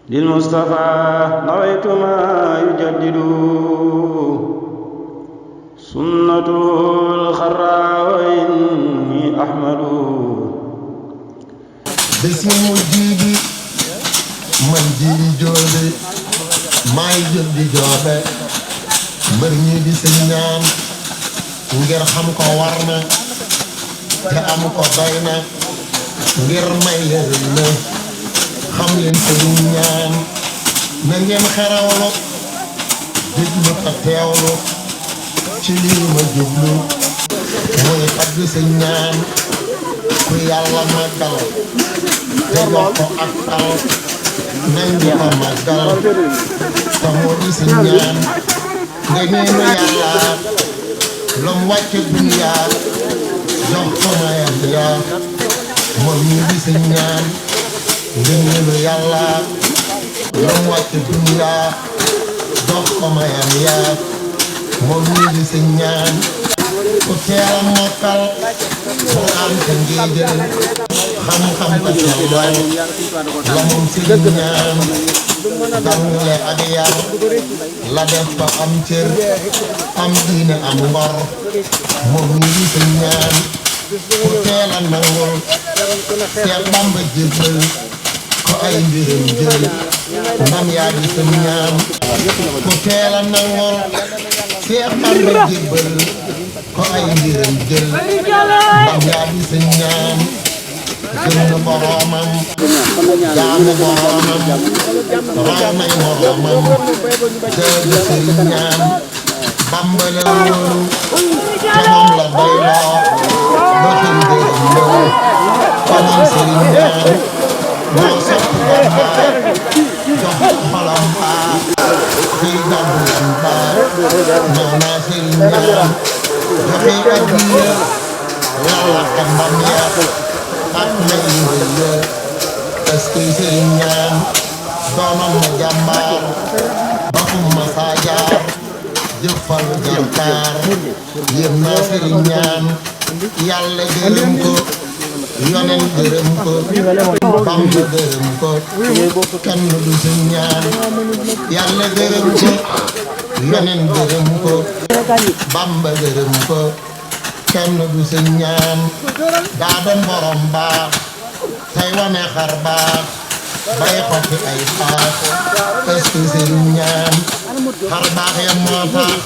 للمصطفى نويت ما يجدد سنة الخرى وإني أحمد بسم مجيبي من جيبي جوبي maay jël di joobe mbër ñi di sëñ ñaan ngir xam ko war na te am ko doy na ngir may yërëm na xam leen sëñ ñaan na ngeen xerawlu déglu ko teewlu ci lii ma jublu muy tagg sëñ ñaan ku yàlla màggal te jox ko ak tal nañ di ko màggal te moo di sëñ ñaan nga ñeenu yàlla lom wàcc dunya jox ko mayam ya moom ñu di sëñ ñaan nga ñeenu yàlla lom wàcc dunya jox ko mayam ya moom ñu di sëñ ñaan ku teel a mokkal mu am te ngéejël xam-xam ko sellal la moom sëñ ñaan jàngale ak yar la def ba am cër am diine am ngor moom ñu di sëñ ñaan ku teel a nangul Seex Bamba jébbal ko ay mbiram jël ndam yaa di sëñ ñaan ku teel a nangul Seex Bamba jébbal ko ay mbiram jël ndam yaa di sëñ ñaan gëm na boroomam jaamu boroomam raw nay moroomam dëgg sëriñ ñaan Bamba la wóolu te moom la doyloo ba xëy gërëm loo konam sëriñ ñaan moo sopp Bamba jox xolam baa xëy gàddu lam baa ñëw naa sëriñ ñaan joxe addiya lalla ko mbam ya ak may wëyë est-ce que sëriñ ñaan doomam ma jàmbaar ba fu ma saa jaar jëfal jàmbaar yéem naa sëriñ ñaan yàlla gërëm ko yonen gërëm ko Bamba gërëm ko kenn du sëriñ ñaan yàlla gërëm ko yonen gërëm ko Bamba gërëm ko kenn du sëñ ñaan daa doon borom baax tey wane xar baax bay xotti ay xaar est-ce que sëñ ñaan xar baax ya moo tax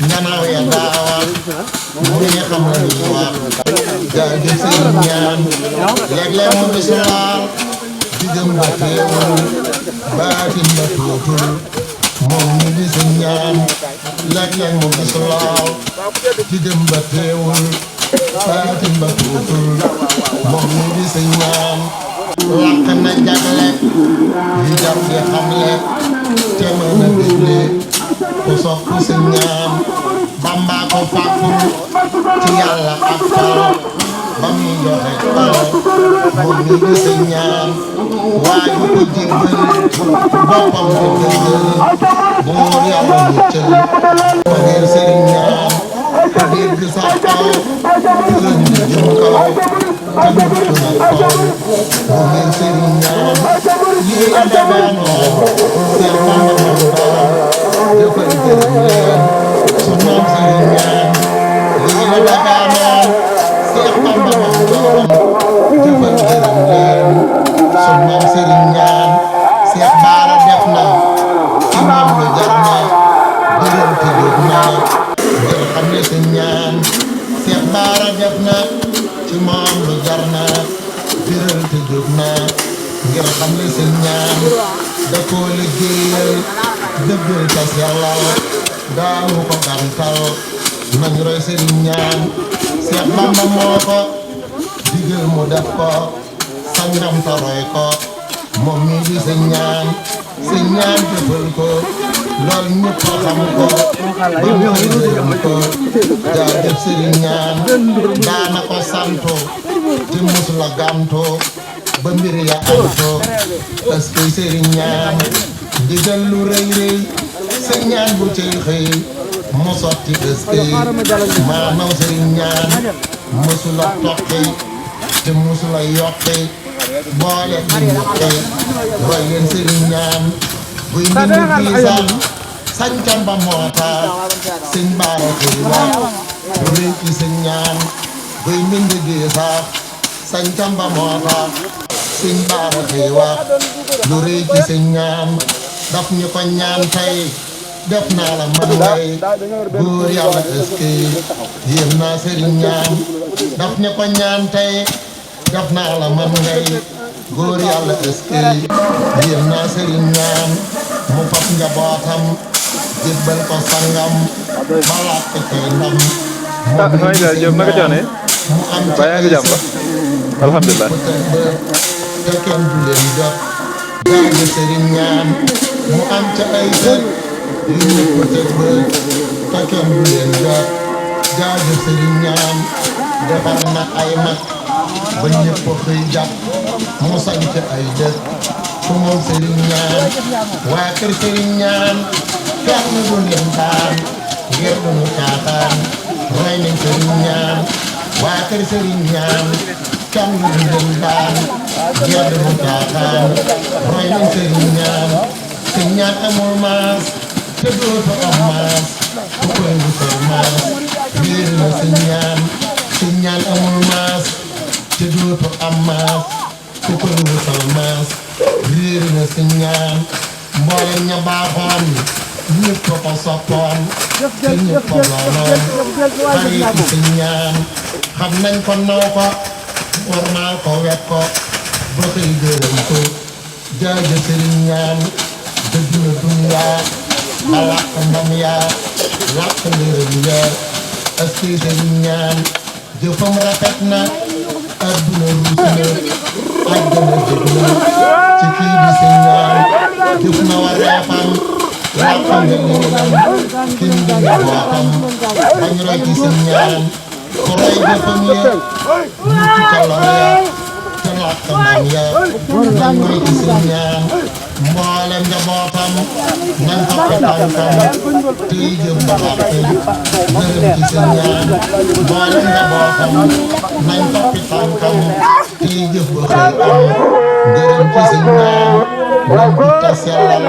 ñanaaw ya daawa mu ngi xam la ñuy wax jaajëf sëñ ñaan léeg-léeg mu bisu laal digam ba teewul baatin ba tuutul moom ñu di sëñ ñaan léeg-léeg mu bisu laal digam ba teewul baatin ba tuutul moom ñu di sëñ ñaan làq na jagle yi jar di xamle te mën a dégle ku sopp sëñ ñaan Bamba ko fàggul ci yàlla ak fal ba muy joxe fal moom ñu di sëñ ñaan waaju ko jébbal boppam ko gënal buur yàlla mu cël ma ngir sëñ ñaan ku dégg sa kaw ëllëg ñu jëm kaw te mucc na kaw moo ngir sëñ ñaan lii la dagaanoo Seex Bamba Bamba jëfal gërëm leen su moom sëñ ñaan lii la dagaanoo Seex Bamba Bamba jëfal gërëm leen su moom sëñ ñaan Seex Baara def na ci moom lu jar na gërëm te jóg na ngir xam ne sëñ ñaan Seex Baara def na ci moom lu jar na gërëm te jóg na ngir xam ne sëñ ñaan da koo liggéeyal dëggal ta sellal daawu ko gantal nañ roy sëñ ñaan Seex Bamba moo ko digal mu def ko sangam ta roy ko moom mi di sëñ ñaan jëfal ko lool ñëpp xam ko ba mu gërëm ko jaajëf sëriñ ñaan daana ko santo te musu la ganto ba mbir ya anto parce que sëriñ ñaan ndigal lu rëy rëy sëñ ñaan bu cay xëy mu sotti ëskëy maanaam sëriñ ñaan musu la toqi te musu la yokki mboolem di ñuqi roy leen sëriñ ñaan buy mbind fiisal sañcam ba moo tax sëñ baara koy wax lu rëy ci sëñ ñaan buy mbind fiisal sañcam ba moo tax sëñ baara koy wax lu rëy ci sëñ ñaan daf ñu ko ñaan tey def naa la man ngay góor yàlla ëskey yéem naa sëriñ ñaan daf ñu ko ñaan tey def naa la man ngay góor yàlla ëskey yéem naa sëriñ ñaan mu fab njabootam jébbal ko sangam balaat ko tey ndam moom mu am ci ay sët alhamdulilah te kenn du leen jot jaage sëriñ ñaan mu am ca ay sët yu ñëpp teg bët te kenn du leen jot jaage sëriñ ñaan defar na ay mag ba ñëpp xëy jàpp mu sañ ca ay dëkk fu moom sëriñ ñaan waa kër sëriñ ñaan kenn du leen daan ngir du mu caataan roy nañ sëriñ ñaan waa kër sëriñ ñaan kenn du leen daan ngir du mu caataan roy nañ sëriñ ñaan sëriñ ñaan amul maas te dootu am maas ku koy wutal maas réer na sëriñ ñaan amul maas te dootu am maas ku koy wutal maas réer na sëriñ ñaan mboolem ña baaxoon ñëpp ko soppoon te ñëpp ko loonoon xaritu sëriñ ñaan xam nañ ko naw ko warmaal ko wet ko ba koy gërëm ko jaaja sëriñ ñaan dëgg na dunyaa a làq ndam yaa làq ngërëm yaa askey sëriñ ñaan jëfam rafet na adduna ruus na àjjana jëg na ci kii di sëriñ ñaan jëf na wareefam làq nga liinam kin di njabootam bañ roy ci sëriñ ñaan ku roy jëfam ya mucc ca lor ya te làq ndam ya nañ roy ci sëriñ ñaan mboolem njabootam nañ topp tànkam tey jëm ba waxtu gërëm ci sëriñ ñaan mboolem njabootam nañ topp tànkam tey jëf ba xëy am gërëm ci sëriñ ñaan nañ te sellal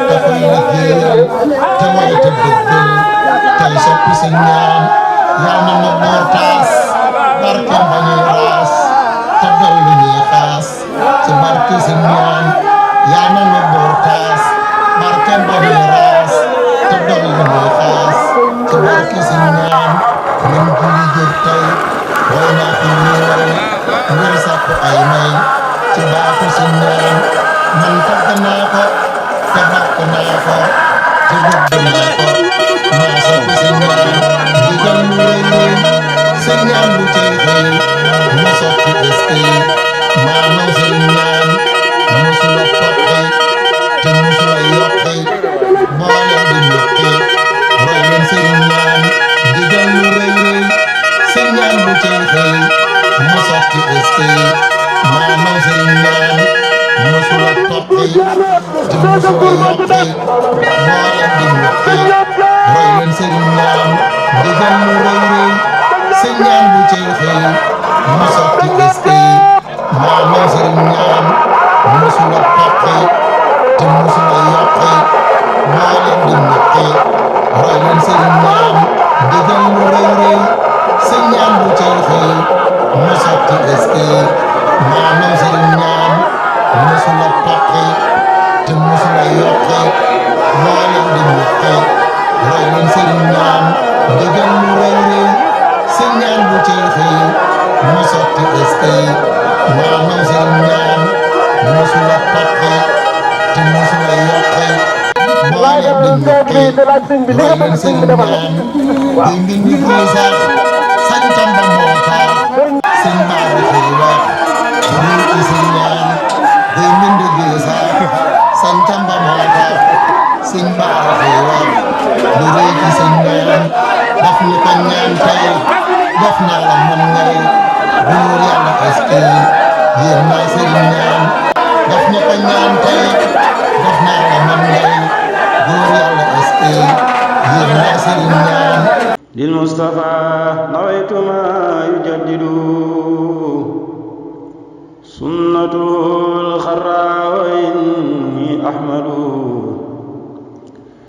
te koy liggéeyal te way te dëggal tey soppi sëriñ ñaan yal na ma boor taas barke ba ñuy raas te dol lu ñuy xaas ci barke sëriñ ñaan yaa na nga boor taas barke ba ñuy raas te dol lu ñuy xaas ci barke sëriñ ñaan min julli jër tey way naa fi ñëwal ngir sàkku ay may ci baaxu sëriñ ñaan man tagg naa ko te bàkk naa ko te bëgg naa ko maa soppi sëriñ ñaan digal lu rëy rëy sëriñ ñaan bu cay xëy ma sotti ëskey maa naw sëriñ ñaan musula toqi te musula yokki mboolem di ñokki roy leen sëriñ ñaan digal lu rëy rëy sëriñ ñaan bu cay xëy ma sotti ëskey maa naw sëriñ ñaan musula toqi te musula yokki mboolem di ñokki roy leen sëriñ ñaan digal lu rëy rëy sëriñ ñaan bu cay xëy ma sotti ëskey maa naw sëriñ ñaan musula toqi te musula yokki mboolem di ñokki roy leen sëriñ ñaan digal lu rëy rëy sëriñ ñaan bu cay xëy ma sotti ëskey maa naw sëriñ ñaan musula toqi te musula yokki mboolem di ñokki roy leen sëriñ ñaan digal lu rëy rëy sëriñ ñaan bu cay xëy ma sotti ëskey maa naw sëriñ ñaan musula toqi te musula yokki mboolem di ñokki roy leen sëriñ ñaan buy mbind fii sax sañcam ba moo tax sëñ baara xëy wax lii ci sëriñ ñaan buy mbind fii sax sañcam ba moo tax sëñ baara xëy wax lu rëy ci sëñ ñaan daf ñu ko ñaan tey def naa la man ngay góor yàlla ëskey yéem naa sëriñ ñaan daf ñu ko ñaan tey def naa la man ngay góor yàlla ëskey yéem naa sëriñ ñaan للمصطفى نويت ما يجدد سنته أحمد